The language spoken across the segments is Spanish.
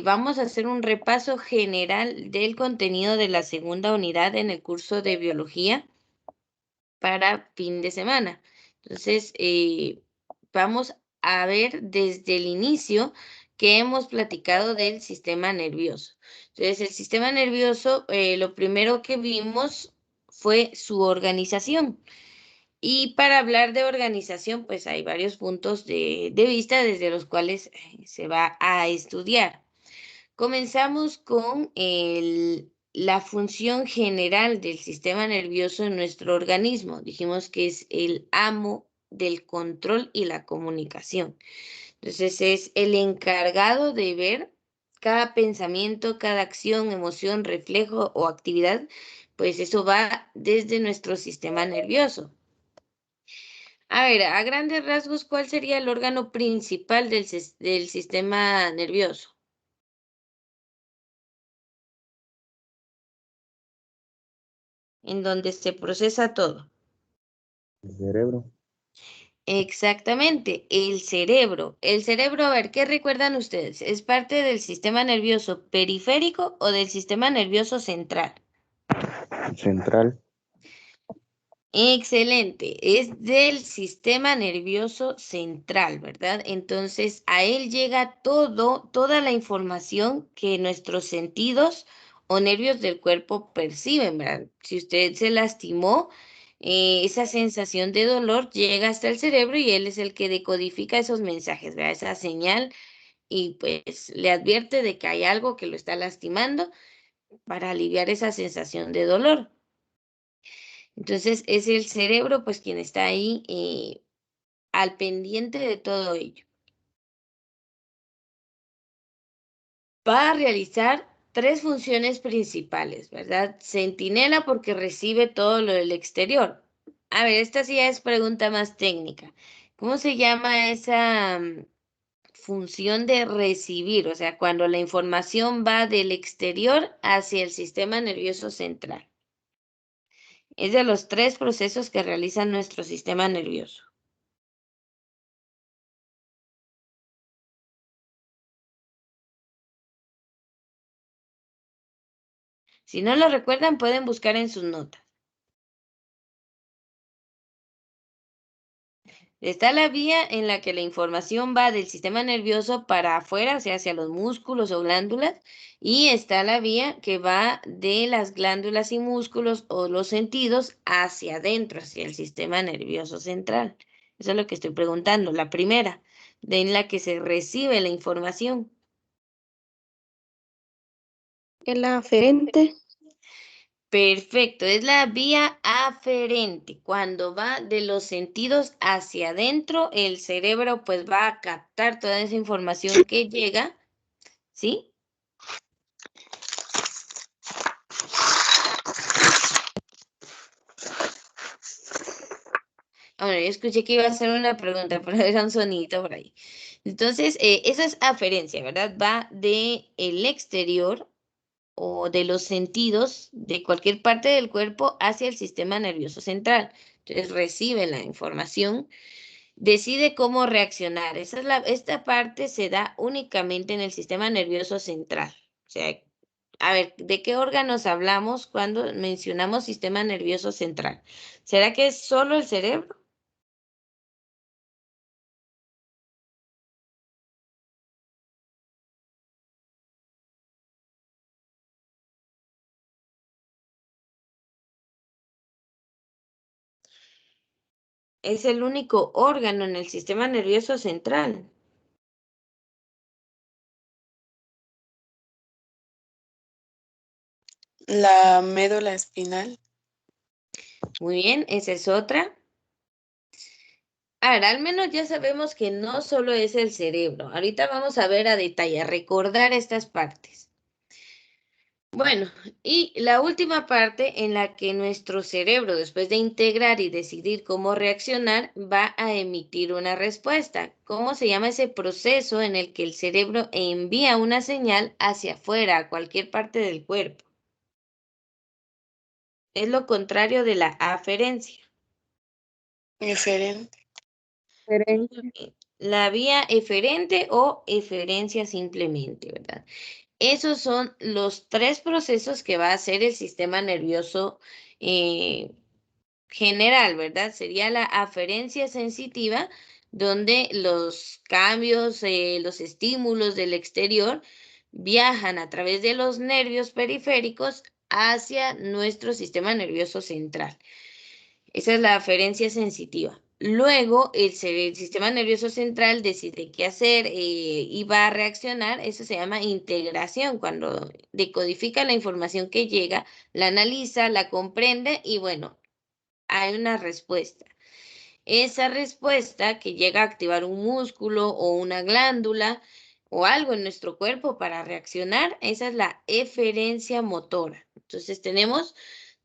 vamos a hacer un repaso general del contenido de la segunda unidad en el curso de biología para fin de semana. Entonces, vamos a ver desde el inicio que hemos platicado del sistema nervioso. Entonces, el sistema nervioso, lo primero que vimos fue su organización. Y para hablar de organización, pues hay varios puntos de vista desde los cuales se va a estudiar. Comenzamos con la función general del sistema nervioso en nuestro organismo. Dijimos que es el amo del control y la comunicación. Entonces es el encargado de ver cada pensamiento, cada acción, emoción, reflejo o actividad, pues eso va desde nuestro sistema nervioso. A ver, a grandes rasgos, ¿cuál sería el órgano principal del sistema nervioso? En donde se procesa todo. El cerebro. Exactamente, el cerebro. El cerebro, a ver, ¿qué recuerdan ustedes? ¿Es parte del sistema nervioso periférico o del sistema nervioso central? Central. Excelente, es del sistema nervioso central, ¿verdad? Entonces, a él llega toda la información que nuestros sentidos o nervios del cuerpo perciben, ¿verdad? Si usted se lastimó, esa sensación de dolor llega hasta el cerebro y él es el que decodifica esos mensajes, ¿verdad? Esa señal y pues le advierte de que hay algo que lo está lastimando para aliviar esa sensación de dolor. Entonces es el cerebro pues quien está ahí al pendiente de todo ello. Va a realizar tres funciones principales, ¿verdad? Centinela porque recibe todo lo del exterior. A ver, esta sí ya es pregunta más técnica. ¿Cómo se llama esa función de recibir? O sea, cuando la información va del exterior hacia el sistema nervioso central. Es de los tres procesos que realiza nuestro sistema nervioso. Si no lo recuerdan, pueden buscar en sus notas. Está la vía en la que la información va del sistema nervioso para afuera, o sea, hacia los músculos o glándulas, y está la vía que va de las glándulas y músculos o los sentidos hacia adentro, hacia el sistema nervioso central. Eso es lo que estoy preguntando. La primera, de en la que se recibe la información. El aferente. Perfecto, es la vía aferente. Cuando va de los sentidos hacia adentro, el cerebro pues va a captar toda esa información que llega, ¿sí? Ahora, yo escuché que iba a hacer una pregunta, pero era un sonidito por ahí. Entonces, eso es aferencia, ¿verdad? Va de el exterior o de los sentidos de cualquier parte del cuerpo hacia el sistema nervioso central. Entonces, recibe la información, decide cómo reaccionar. Esta parte se da únicamente en el sistema nervioso central. O sea, a ver, ¿de qué órganos hablamos cuando mencionamos sistema nervioso central? ¿Será que es solo el cerebro? Es el único órgano en el sistema nervioso central. La médula espinal. Muy bien, esa es otra. Ahora, al menos ya sabemos que no solo es el cerebro. Ahorita vamos a ver a detalle, a recordar estas partes. Bueno, y la última parte en la que nuestro cerebro, después de integrar y decidir cómo reaccionar, va a emitir una respuesta. ¿Cómo se llama ese proceso en el que el cerebro envía una señal hacia afuera, a cualquier parte del cuerpo? Es lo contrario de la aferencia. Eferente. Aferente. la vía eferente o eferencia simplemente, ¿verdad? Esos son los tres procesos que va a hacer el sistema nervioso general, ¿verdad? Sería la aferencia sensitiva, donde los cambios, los estímulos del exterior viajan a través de los nervios periféricos hacia nuestro sistema nervioso central. Esa es la aferencia sensitiva. Luego, el sistema nervioso central decide qué hacer y va a reaccionar. Eso se llama integración, cuando decodifica la información que llega, la analiza, la comprende y bueno, hay una respuesta. Esa respuesta que llega a activar un músculo o una glándula o algo en nuestro cuerpo para reaccionar, esa es la eferencia motora. Entonces tenemos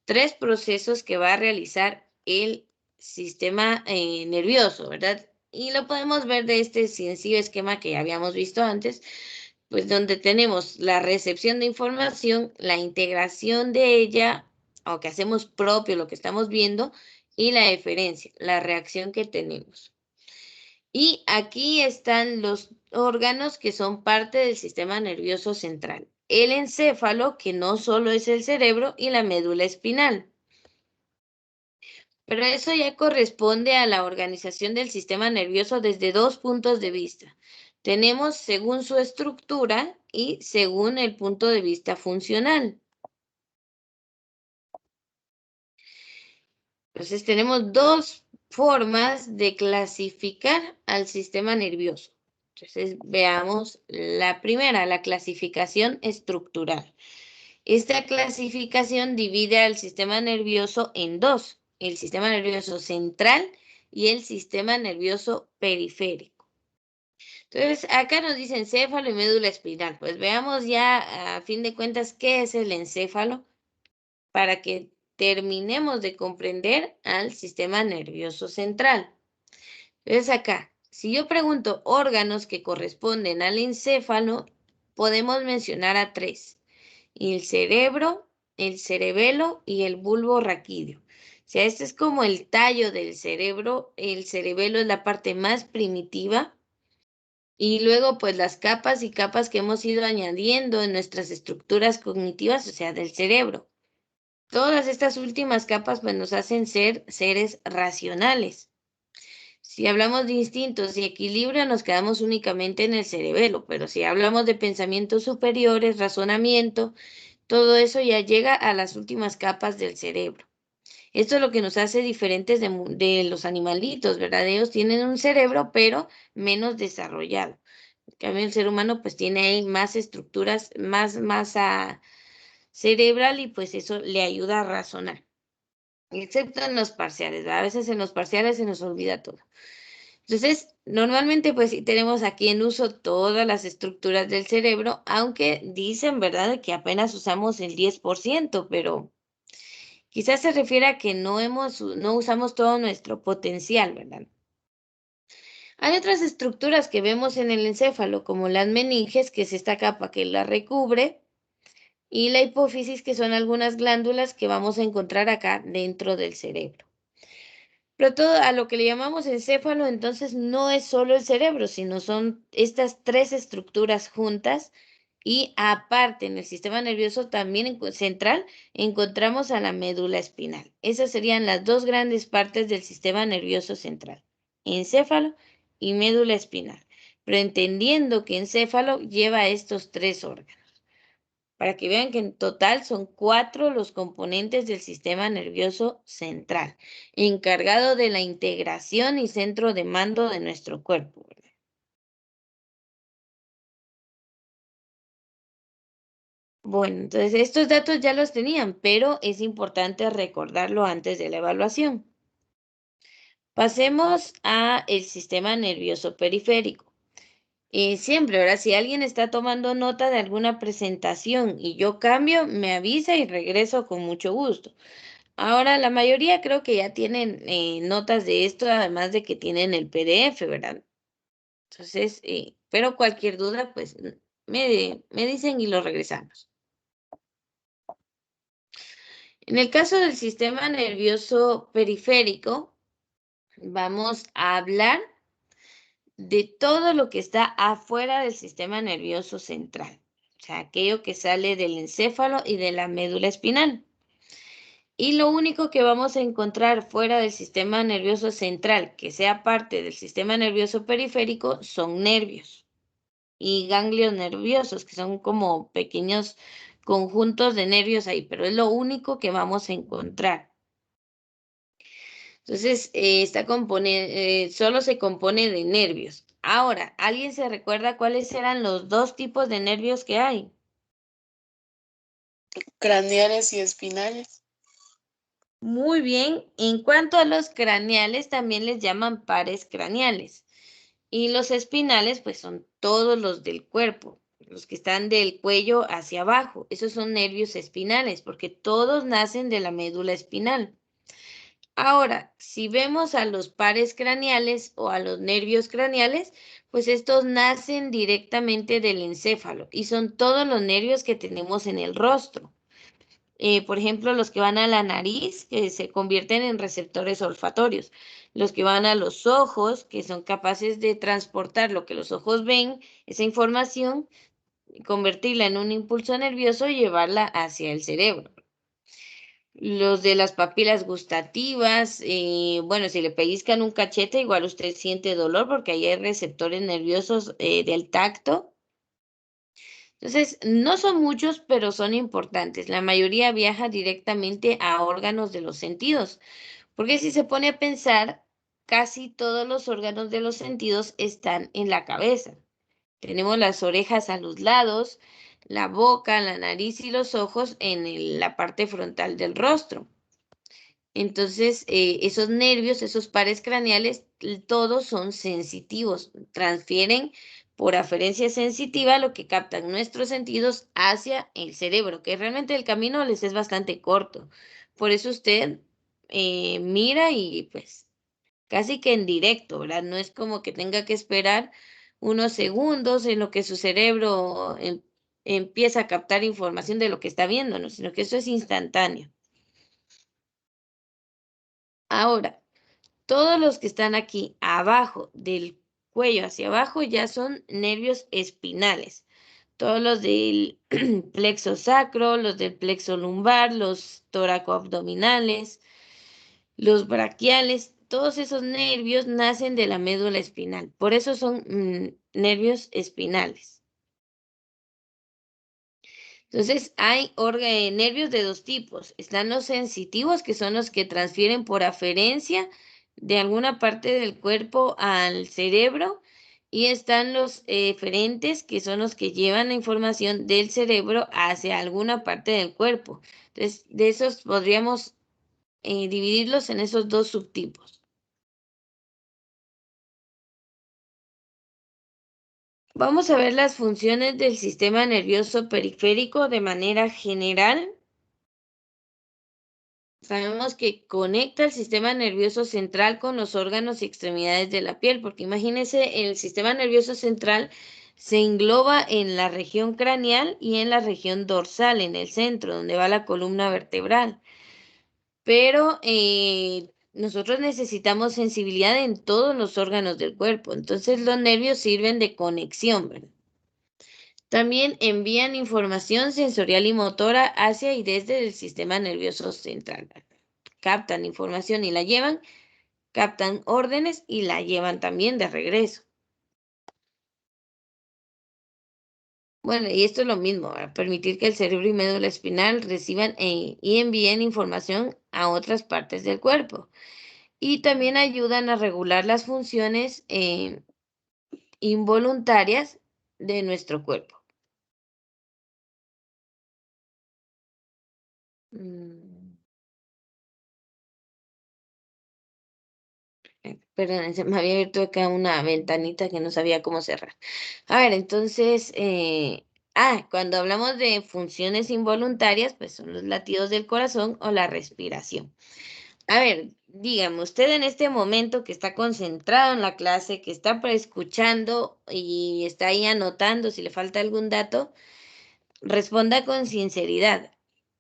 tres procesos que va a realizar el sistema nervioso, ¿verdad? Y lo podemos ver de este sencillo esquema que ya habíamos visto antes, pues donde tenemos la recepción de información, la integración de ella, o que hacemos propio lo que estamos viendo, y la eferencia, la reacción que tenemos. Y aquí están los órganos que son parte del sistema nervioso central. El encéfalo, que no solo es el cerebro, y la médula espinal. Pero eso ya corresponde a la organización del sistema nervioso desde dos puntos de vista. Tenemos según su estructura y según el punto de vista funcional. Entonces tenemos dos formas de clasificar al sistema nervioso. Entonces veamos la primera, la clasificación estructural. Esta clasificación divide al sistema nervioso en dos, el sistema nervioso central y el sistema nervioso periférico. Entonces, acá nos dice encéfalo y médula espinal. Pues veamos ya, a fin de cuentas, qué es el encéfalo para que terminemos de comprender al sistema nervioso central. Entonces, acá, si yo pregunto órganos que corresponden al encéfalo, podemos mencionar a tres: el cerebro, el cerebelo y el bulbo raquídeo. O sea, este es como el tallo del cerebro, el cerebelo es la parte más primitiva y luego pues las capas y capas que hemos ido añadiendo en nuestras estructuras cognitivas, o sea, del cerebro. Todas estas últimas capas pues nos hacen ser seres racionales. Si hablamos de instintos y equilibrio, nos quedamos únicamente en el cerebelo, pero si hablamos de pensamientos superiores, razonamiento, todo eso ya llega a las últimas capas del cerebro. Esto es lo que nos hace diferentes de los animalitos, ¿verdad? Ellos tienen un cerebro, pero menos desarrollado. En cambio, el ser humano pues tiene ahí más estructuras, más masa cerebral y pues eso le ayuda a razonar. Excepto en los parciales, ¿verdad? A veces en los parciales se nos olvida todo. Entonces, normalmente pues sí tenemos aquí en uso todas las estructuras del cerebro, aunque dicen, ¿verdad?, que apenas usamos el 10%, pero quizás se refiere a que no usamos todo nuestro potencial, ¿verdad? Hay otras estructuras que vemos en el encéfalo, como las meninges, que es esta capa que la recubre, y la hipófisis, que son algunas glándulas que vamos a encontrar acá dentro del cerebro. Pero todo a lo que le llamamos encéfalo, entonces no es solo el cerebro, sino son estas tres estructuras juntas y aparte en el sistema nervioso también central encontramos a la médula espinal. Esas serían las dos grandes partes del sistema nervioso central, encéfalo y médula espinal. Pero entendiendo que encéfalo lleva estos tres órganos, para que vean que en total son 4 los componentes del sistema nervioso central, encargado de la integración y centro de mando de nuestro cuerpo, ¿verdad? Bueno, entonces estos datos ya los tenían, pero es importante recordarlo antes de la evaluación. Pasemos a el sistema nervioso periférico. Siempre, ¿verdad? Si alguien está tomando nota de alguna presentación y yo cambio, me avisa y regreso con mucho gusto. Ahora, la mayoría creo que ya tienen notas de esto, además de que tienen el PDF, ¿verdad? Entonces, pero cualquier duda, pues me dicen y lo regresamos. En el caso del sistema nervioso periférico, vamos a hablar de todo lo que está afuera del sistema nervioso central, o sea, aquello que sale del encéfalo y de la médula espinal. Y lo único que vamos a encontrar fuera del sistema nervioso central, que sea parte del sistema nervioso periférico, son nervios y ganglios nerviosos, que son como pequeños conjuntos de nervios ahí, pero es lo único que vamos a encontrar. Entonces, solo se compone de nervios. Ahora, ¿alguien se recuerda cuáles eran los dos tipos de nervios que hay? Craneales y espinales. Muy bien. En cuanto a los craneales, también les llaman pares craneales. Y los espinales, pues son todos los del cuerpo, los que están del cuello hacia abajo. Esos son nervios espinales, porque todos nacen de la médula espinal. Ahora, si vemos a los pares craneales o a los nervios craneales, pues estos nacen directamente del encéfalo y son todos los nervios que tenemos en el rostro. Por ejemplo, los que van a la nariz, que se convierten en receptores olfatorios. Los que van a los ojos, que son capaces de transportar lo que los ojos ven, esa información, convertirla en un impulso nervioso y llevarla hacia el cerebro. Los de las papilas gustativas, bueno, si le pellizcan un cachete, igual usted siente dolor porque ahí hay receptores nerviosos del tacto. Entonces, no son muchos, pero son importantes. La mayoría viaja directamente a órganos de los sentidos, porque si se pone a pensar, casi todos los órganos de los sentidos están en la cabeza. Tenemos las orejas a los lados, la boca, la nariz y los ojos en la parte frontal del rostro. Entonces, esos nervios, esos pares craneales, todos son sensitivos, transfieren por aferencia sensitiva lo que captan nuestros sentidos hacia el cerebro, que realmente el camino les es bastante corto. Por eso usted mira y pues casi que en directo, ¿verdad? No es como que tenga que esperar unos segundos en lo que su cerebro empieza a captar información de lo que está viendo, ¿no? Sino que eso es instantáneo. Ahora, todos los que están aquí abajo del cuello hacia abajo ya son nervios espinales. Todos los del plexo sacro, los del plexo lumbar, los toracoabdominales, los braquiales, todos esos nervios nacen de la médula espinal. Por eso son nervios espinales. Entonces, hay nervios de dos tipos. Están los sensitivos, que son los que transfieren por aferencia de alguna parte del cuerpo al cerebro. Y están los eferentes, que son los que llevan la información del cerebro hacia alguna parte del cuerpo. Entonces, de esos podríamos dividirlos en esos dos subtipos. Vamos a ver las funciones del sistema nervioso periférico de manera general. Sabemos que conecta el sistema nervioso central con los órganos y extremidades de la piel, porque imagínense, el sistema nervioso central se engloba en la región craneal y en la región dorsal, en el centro, donde va la columna vertebral. Pero nosotros necesitamos sensibilidad en todos los órganos del cuerpo, entonces los nervios sirven de conexión, ¿verdad? También envían información sensorial y motora hacia y desde el sistema nervioso central. Captan información y la llevan, captan órdenes y la llevan también de regreso. Bueno, y esto es lo mismo, para permitir que el cerebro y médula espinal reciban y envíen información a otras partes del cuerpo. Y también ayudan a regular las funciones involuntarias de nuestro cuerpo. Perdón, se me había abierto acá una ventanita que no sabía cómo cerrar. A ver, entonces, cuando hablamos de funciones involuntarias, pues son los latidos del corazón o la respiración. A ver, dígame, usted en este momento que está concentrado en la clase, que está escuchando y está ahí anotando si le falta algún dato, responda con sinceridad.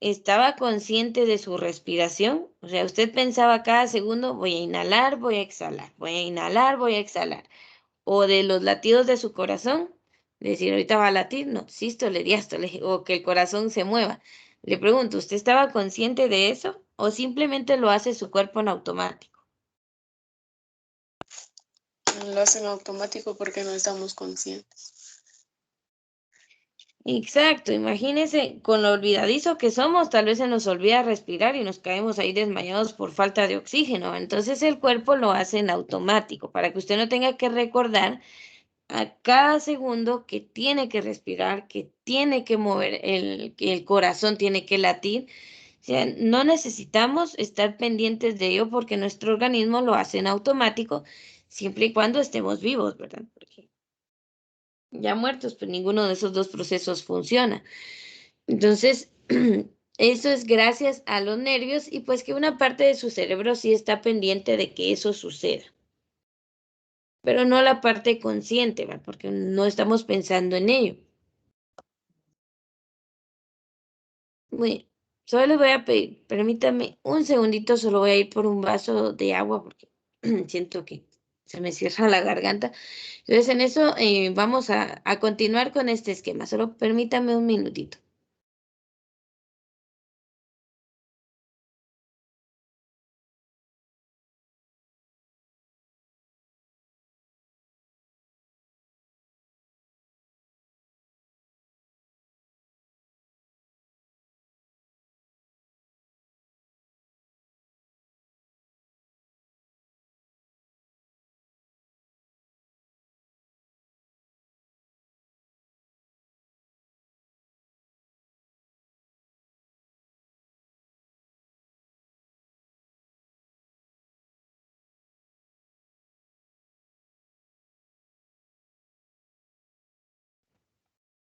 ¿Estaba consciente de su respiración? O sea, usted pensaba cada segundo, voy a inhalar, voy a exhalar, voy a inhalar, voy a exhalar. o de los latidos de su corazón, decir ahorita va a latir, no, sístole, diástole, o que el corazón se mueva. Le pregunto, ¿usted estaba consciente de eso o simplemente lo hace su cuerpo en automático? Lo hacen automático porque no estamos conscientes. Exacto, imagínese con lo olvidadizo que somos, tal vez se nos olvida respirar y nos caemos ahí desmayados por falta de oxígeno. Entonces el cuerpo lo hace en automático para que usted no tenga que recordar a cada segundo que tiene que respirar, que tiene que mover que el corazón tiene que latir. O sea, no necesitamos estar pendientes de ello porque nuestro organismo lo hace en automático siempre y cuando estemos vivos, ¿verdad? Porque ya muertos, pues ninguno de esos dos procesos funciona. Entonces, eso es gracias a los nervios y pues que una parte de su cerebro sí está pendiente de que eso suceda, pero no la parte consciente, ¿verdad? Porque no estamos pensando en ello. Muy bien. Solo les voy a pedir, permítame un segundito, solo voy a ir por un vaso de agua porque siento que se me cierra la garganta. Entonces, en eso vamos a continuar con este esquema. Solo permítame un minutito.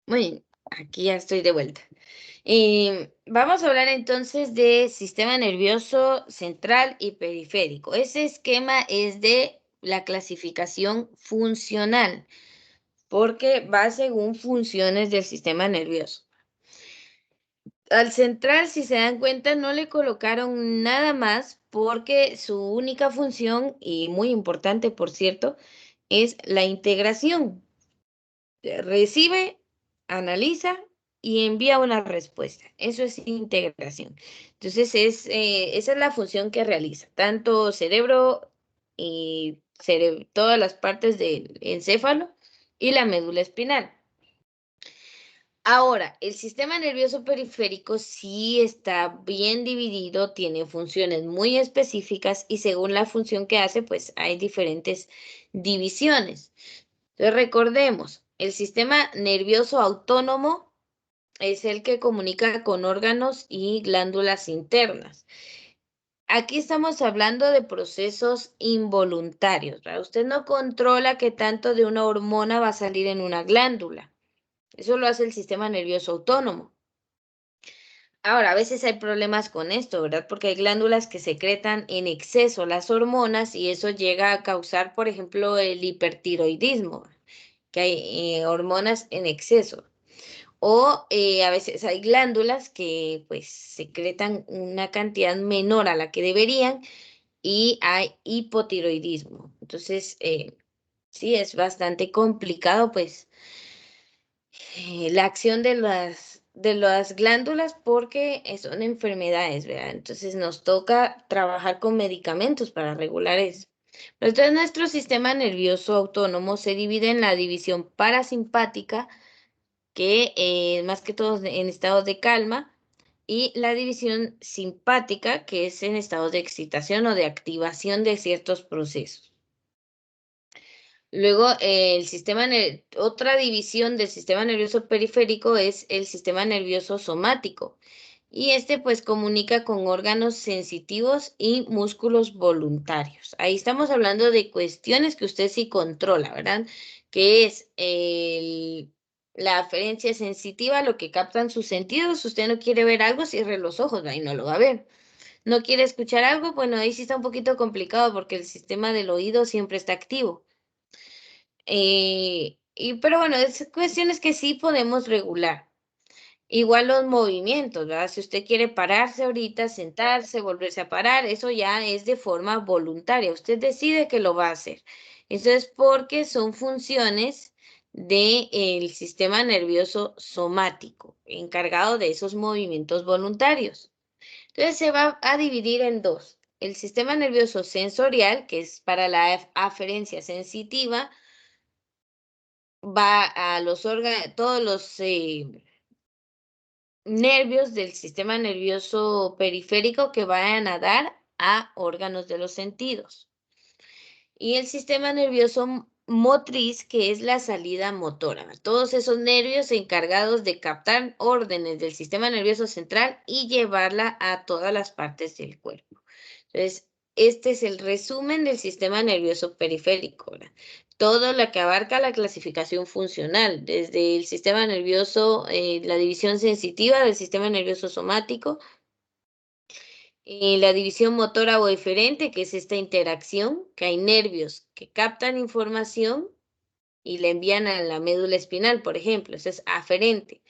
Muy bien, aquí ya estoy de vuelta. Vamos a hablar entonces de sistema nervioso central y periférico. Ese esquema es de la clasificación funcional, porque va según funciones del sistema nervioso. Al central, si se dan cuenta, no le colocaron nada más porque su única función, y muy importante por cierto, es la integración. Recibe, analiza y envía una respuesta. Eso es integración. Entonces, esa es la función que realiza, tanto cerebro y todas las partes del encéfalo y la médula espinal. Ahora, el sistema nervioso periférico sí está bien dividido, tiene funciones muy específicas y según la función que hace, pues hay diferentes divisiones. Entonces, recordemos, el sistema nervioso autónomo es el que comunica con órganos y glándulas internas. Aquí estamos hablando de procesos involuntarios, ¿verdad? Usted no controla qué tanto de una hormona va a salir en una glándula. Eso lo hace el sistema nervioso autónomo. Ahora, a veces hay problemas con esto, ¿verdad? Porque hay glándulas que secretan en exceso las hormonas y eso llega a causar, por ejemplo, el hipertiroidismo, que hay hormonas en exceso. O a veces hay glándulas que pues secretan una cantidad menor a la que deberían y hay hipotiroidismo. Entonces, sí, es bastante complicado pues la acción de las glándulas porque son enfermedades, ¿verdad? Entonces nos toca trabajar con medicamentos para regular eso. Pero entonces nuestro sistema nervioso autónomo se divide en la división parasimpática, que más que todo en estados de calma, y la división simpática, que es en estados de excitación o de activación de ciertos procesos. Luego, otra división del sistema nervioso periférico es el sistema nervioso somático. Y este pues comunica con órganos sensitivos y músculos voluntarios. Ahí estamos hablando de cuestiones que usted sí controla, ¿verdad? Que es la aferencia sensitiva, lo que captan sus sentidos. Usted no quiere ver algo, cierre los ojos, ahí no lo va a ver. No quiere escuchar algo, bueno, ahí sí está un poquito complicado porque el sistema del oído siempre está activo. Pero bueno, es cuestiones que sí podemos regular. Igual los movimientos, ¿verdad? Si usted quiere pararse ahorita, sentarse, volverse a parar, eso ya es de forma voluntaria. Usted decide que lo va a hacer. Eso es porque son funciones del sistema nervioso somático, encargado de esos movimientos voluntarios. Entonces se va a dividir en dos. El sistema nervioso sensorial, que es para la aferencia sensitiva, va a los órganos, todos los nervios del sistema nervioso periférico que vayan a dar a órganos de los sentidos. Y el sistema nervioso motriz, que es la salida motora. Todos esos nervios encargados de captar órdenes del sistema nervioso central y llevarla a todas las partes del cuerpo. Entonces, este es el resumen del sistema nervioso periférico, ¿verdad? Todo lo que abarca la clasificación funcional, desde el sistema nervioso, la división sensitiva del sistema nervioso somático, la división motora o eferente, que es esta interacción, que hay nervios que captan información y la envían a la médula espinal, por ejemplo, eso es aferente.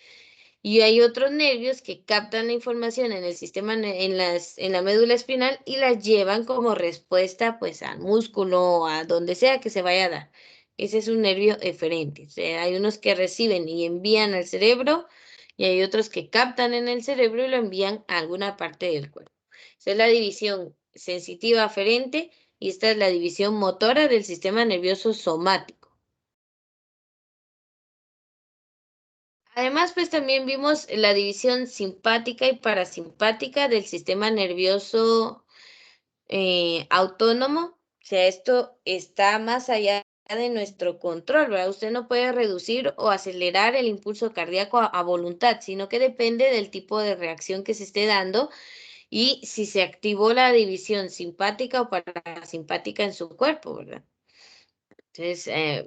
Y hay otros nervios que captan la información en el sistema, en la médula espinal y la llevan como respuesta pues al músculo o a donde sea que se vaya a dar. Ese es un nervio eferente. O sea, hay unos que reciben y envían al cerebro y hay otros que captan en el cerebro y lo envían a alguna parte del cuerpo. Esa es la división sensitiva aferente y esta es la división motora del sistema nervioso somático. Además, pues también vimos la división simpática y parasimpática del sistema nervioso autónomo. O sea, esto está más allá de nuestro control, ¿verdad? Usted no puede reducir o acelerar el impulso cardíaco a voluntad, sino que depende del tipo de reacción que se esté dando y si se activó la división simpática o parasimpática en su cuerpo, ¿verdad? Entonces,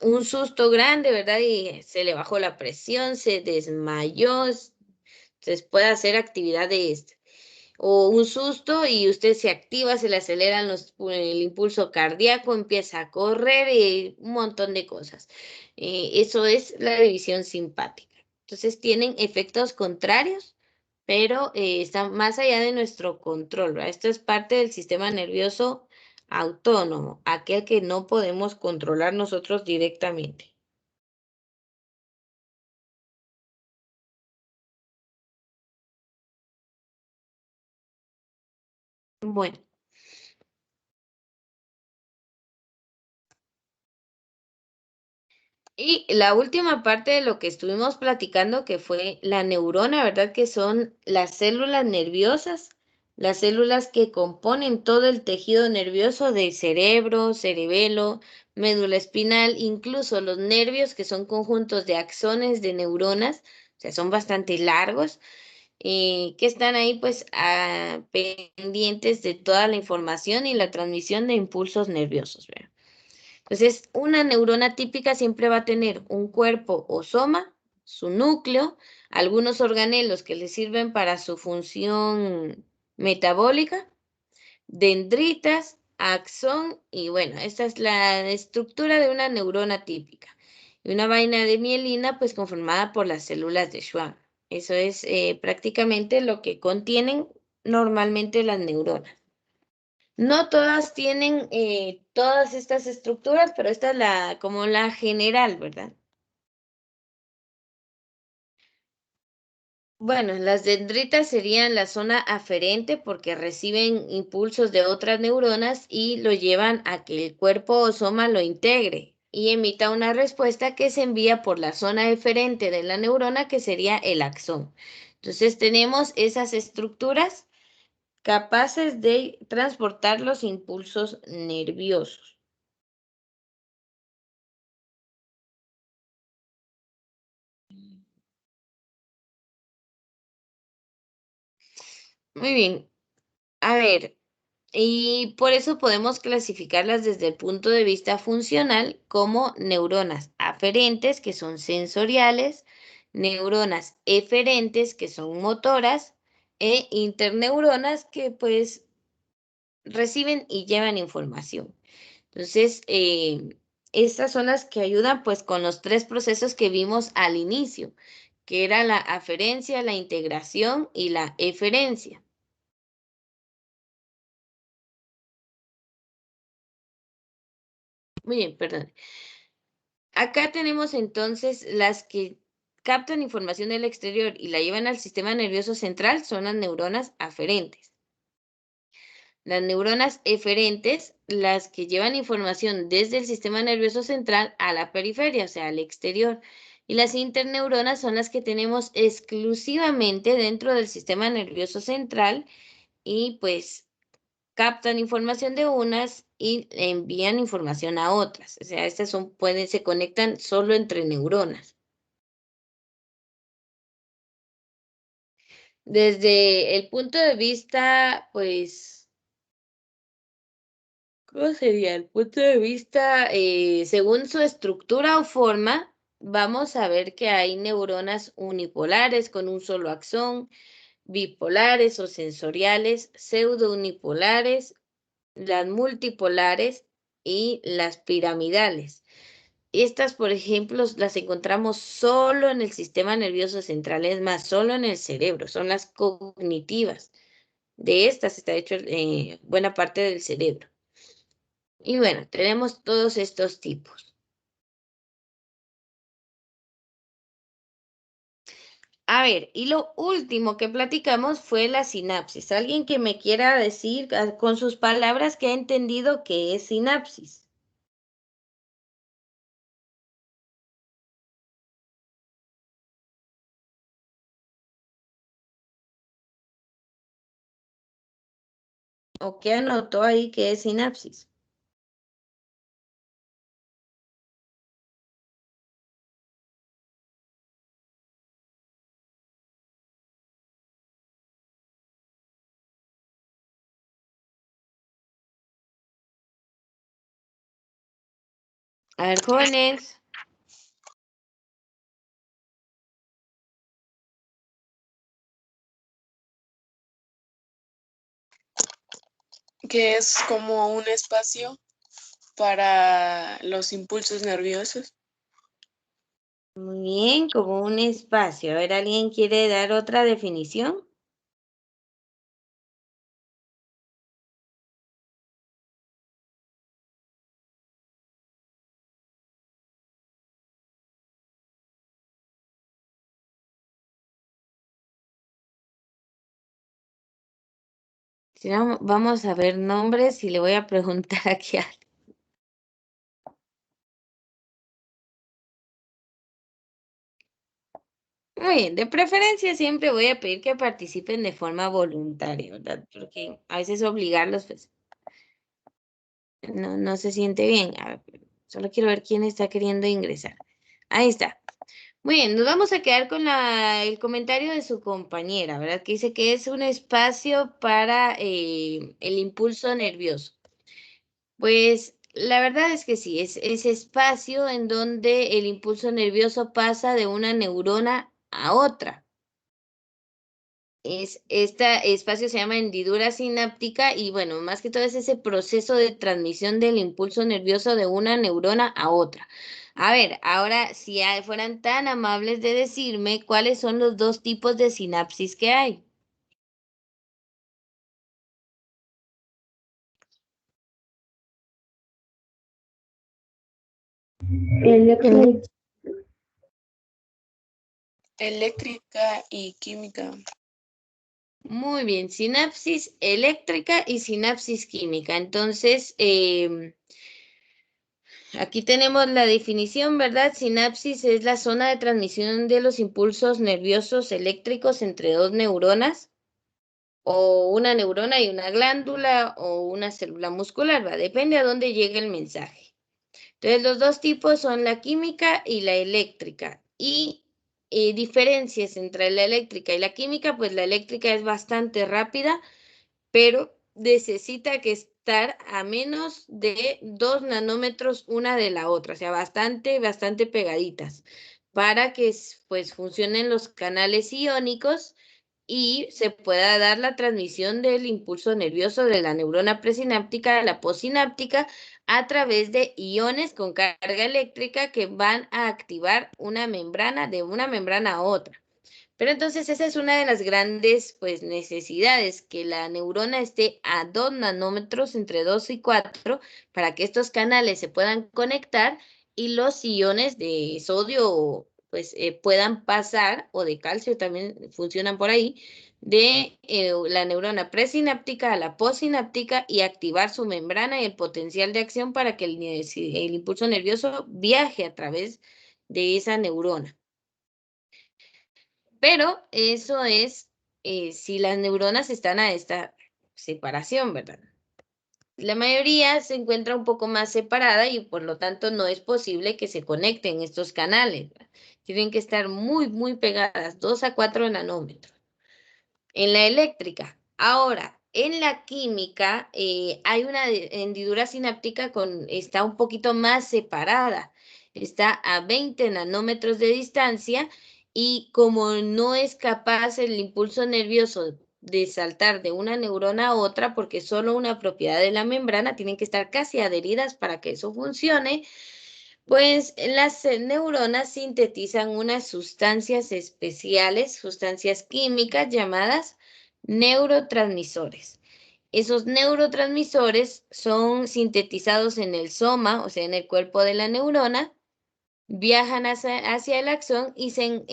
un susto grande, ¿verdad? Y se le bajó la presión, se desmayó, entonces puede hacer actividad de esta. O un susto y usted se activa, se le aceleran el impulso cardíaco, empieza a correr y un montón de cosas. Eso es la división simpática. Entonces tienen efectos contrarios, pero están más allá de nuestro control, ¿verdad? Esto es parte del sistema nervioso autónomo, aquel que no podemos controlar nosotros directamente. Bueno. Y la última parte de lo que estuvimos platicando, que fue la neurona, ¿verdad? Que son las células nerviosas, las células que componen todo el tejido nervioso del cerebro, cerebelo, médula espinal, incluso los nervios, que son conjuntos de axones de neuronas, o sea, son bastante largos, que están ahí pues pendientes de toda la información y la transmisión de impulsos nerviosos, ¿verdad? Entonces, una neurona típica siempre va a tener un cuerpo o soma, su núcleo, algunos organelos que le sirven para su función metabólica, dendritas, axón y bueno, esta es la estructura de una neurona típica. Y una vaina de mielina pues conformada por las células de Schwann. Eso es prácticamente lo que contienen normalmente las neuronas. No todas tienen todas estas estructuras, pero esta es como la general, ¿verdad? Bueno, las dendritas serían la zona aferente porque reciben impulsos de otras neuronas y lo llevan a que el cuerpo o soma lo integre y emita una respuesta que se envía por la zona eferente de la neurona, que sería el axón. Entonces tenemos esas estructuras capaces de transportar los impulsos nerviosos. Muy bien. A ver, y por eso podemos clasificarlas desde el punto de vista funcional como neuronas aferentes, que son sensoriales, neuronas eferentes, que son motoras, e interneuronas, que pues reciben y llevan información. Entonces, estas son las que ayudan pues con los tres procesos que vimos al inicio, que era la aferencia, la integración y la eferencia. Muy bien, perdón. Acá tenemos entonces las que captan información del exterior y la llevan al sistema nervioso central, son las neuronas aferentes. Las neuronas eferentes, las que llevan información desde el sistema nervioso central a la periferia, o sea, al exterior. Y las interneuronas son las que tenemos exclusivamente dentro del sistema nervioso central y pues captan información de unas y envían información a otras. O sea, estas se conectan solo entre neuronas. Desde el punto de vista, pues, ¿cómo sería? El punto de vista, según su estructura o forma, vamos a ver que hay neuronas unipolares con un solo axón, bipolares o sensoriales, pseudounipolares, las multipolares y las piramidales. Estas, por ejemplo, las encontramos solo en el sistema nervioso central, es más, solo en el cerebro, son las cognitivas. De estas está hecho buena parte del cerebro. Y bueno, tenemos todos estos tipos. A ver, y lo último que platicamos fue la sinapsis. ¿Alguien que me quiera decir con sus palabras que ha entendido qué es sinapsis? ¿O qué anotó ahí que es sinapsis? A ver, jóvenes. Que es como un espacio para los impulsos nerviosos. Muy bien, como un espacio. A ver, ¿alguien quiere dar otra definición? Si no, vamos a ver nombres y le voy a preguntar aquí a... Muy bien, de preferencia siempre voy a pedir que participen de forma voluntaria, ¿verdad? Porque a veces obligarlos, pues, no se siente bien. A ver, solo quiero ver quién está queriendo ingresar. Ahí está. Muy bien, nos vamos a quedar con el comentario de su compañera, ¿verdad? Que dice que es un espacio para el impulso nervioso. Pues la verdad es que sí, es ese espacio en donde el impulso nervioso pasa de una neurona a otra. Este espacio se llama hendidura sináptica y bueno, más que todo es ese proceso de transmisión del impulso nervioso de una neurona a otra. A ver, ahora si fueran tan amables de decirme cuáles son los dos tipos de sinapsis que hay. Eléctrica y química. Muy bien, sinapsis eléctrica y sinapsis química. Entonces, aquí tenemos la definición, ¿verdad? Sinapsis es la zona de transmisión de los impulsos nerviosos eléctricos entre dos neuronas, o una neurona y una glándula, o una célula muscular, ¿va? Depende a dónde llegue el mensaje. Entonces, los dos tipos son la química y la eléctrica. Y diferencias entre la eléctrica y la química, pues la eléctrica es bastante rápida, pero necesita que estar a menos de 2 nanómetros una de la otra, o sea, bastante pegaditas, para que pues funcionen los canales iónicos y se pueda dar la transmisión del impulso nervioso de la neurona presináptica a la posináptica a través de iones con carga eléctrica que van a activar una membrana de una membrana a otra. Pero entonces esa es una de las grandes pues, necesidades, que la neurona esté a 2 nanómetros, entre 2 y 4, para que estos canales se puedan conectar y los iones de sodio pues, puedan pasar, o de calcio también funcionan por ahí, de la neurona presináptica a la postsináptica y activar su membrana y el potencial de acción para que el impulso nervioso viaje a través de esa neurona. Pero eso es si las neuronas están a esta separación, ¿verdad? La mayoría se encuentra un poco más separada y por lo tanto no es posible que se conecten estos canales, ¿verdad? Tienen que estar muy, muy pegadas, 2 a 4 nanómetros. En la eléctrica. Ahora, en la química hay una hendidura sináptica está un poquito más separada. Está a 20 nanómetros de distancia y como no es capaz el impulso nervioso de saltar de una neurona a otra, porque es solo una propiedad de la membrana, tienen que estar casi adheridas para que eso funcione, pues las neuronas sintetizan unas sustancias especiales, sustancias químicas llamadas neurotransmisores. Esos neurotransmisores son sintetizados en el soma, o sea, en el cuerpo de la neurona, viajan hacia el axón y se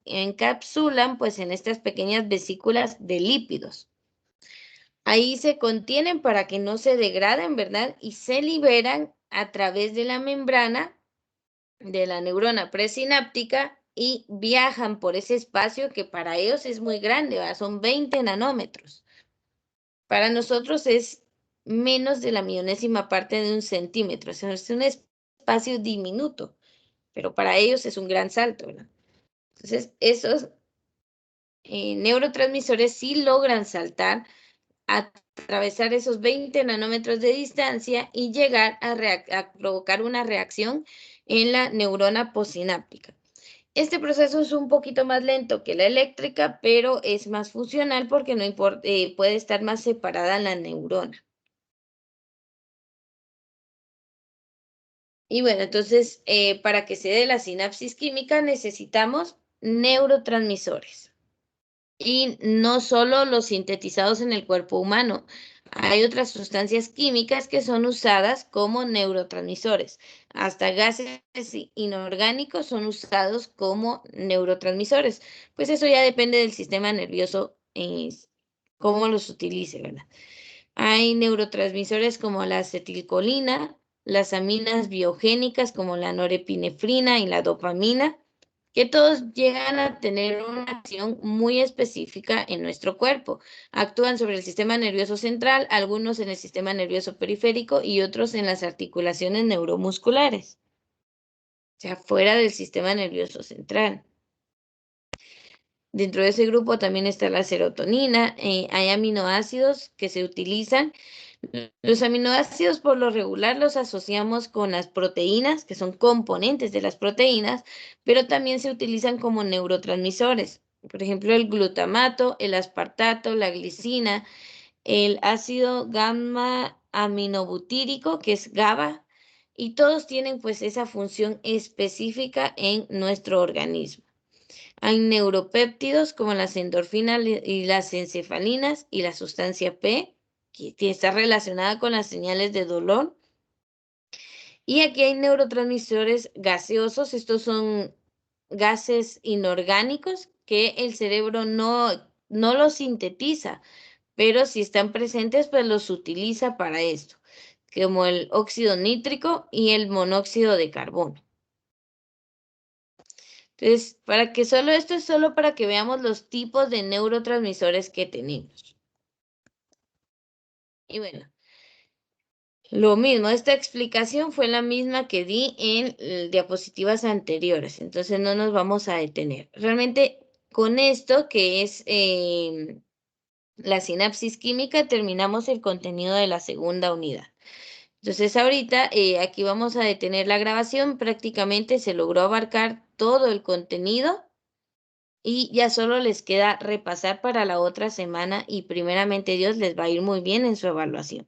encapsulan pues en estas pequeñas vesículas de lípidos. Ahí se contienen para que no se degraden, ¿verdad? Y se liberan a través de la membrana de la neurona presináptica y viajan por ese espacio que para ellos es muy grande, ¿verdad? Son 20 nanómetros. Para nosotros es menos de la millonésima parte de un centímetro, o sea, es un espacio diminuto, pero para ellos es un gran salto, ¿verdad? Entonces, esos neurotransmisores sí logran saltar, atravesar esos 20 nanómetros de distancia y llegar a provocar una reacción en la neurona postsináptica. Este proceso es un poquito más lento que la eléctrica, pero es más funcional porque no importa, puede estar más separada la neurona. Y bueno, entonces, para que se dé la sinapsis química necesitamos neurotransmisores. Y no solo los sintetizados en el cuerpo humano. Hay otras sustancias químicas que son usadas como neurotransmisores. Hasta gases inorgánicos son usados como neurotransmisores. Pues eso ya depende del sistema nervioso, cómo los utilice, ¿verdad? Hay neurotransmisores como la acetilcolina, las aminas biogénicas como la norepinefrina y la dopamina, que todos llegan a tener una acción muy específica en nuestro cuerpo. Actúan sobre el sistema nervioso central, algunos en el sistema nervioso periférico y otros en las articulaciones neuromusculares, o sea, fuera del sistema nervioso central. Dentro de ese grupo también está la serotonina, hay aminoácidos que se utilizan. Los aminoácidos por lo regular los asociamos con las proteínas, que son componentes de las proteínas, pero también se utilizan como neurotransmisores. Por ejemplo, el glutamato, el aspartato, la glicina, el ácido gamma aminobutírico, que es GABA, y todos tienen pues esa función específica en nuestro organismo. Hay neuropéptidos como las endorfinas y las encefalinas y la sustancia P, que está relacionada con las señales de dolor. Y aquí hay neurotransmisores gaseosos, estos son gases inorgánicos que el cerebro no los sintetiza, pero si están presentes, pues los utiliza para esto, como el óxido nítrico y el monóxido de carbono. Entonces, esto es solo para que veamos los tipos de neurotransmisores que tenemos. Y bueno, lo mismo, esta explicación fue la misma que di en diapositivas anteriores, entonces no nos vamos a detener. Realmente con esto, que es la sinapsis química, terminamos el contenido de la segunda unidad. Entonces ahorita aquí vamos a detener la grabación, prácticamente se logró abarcar todo el contenido y ya solo les queda repasar para la otra semana y primeramente Dios les va a ir muy bien en su evaluación.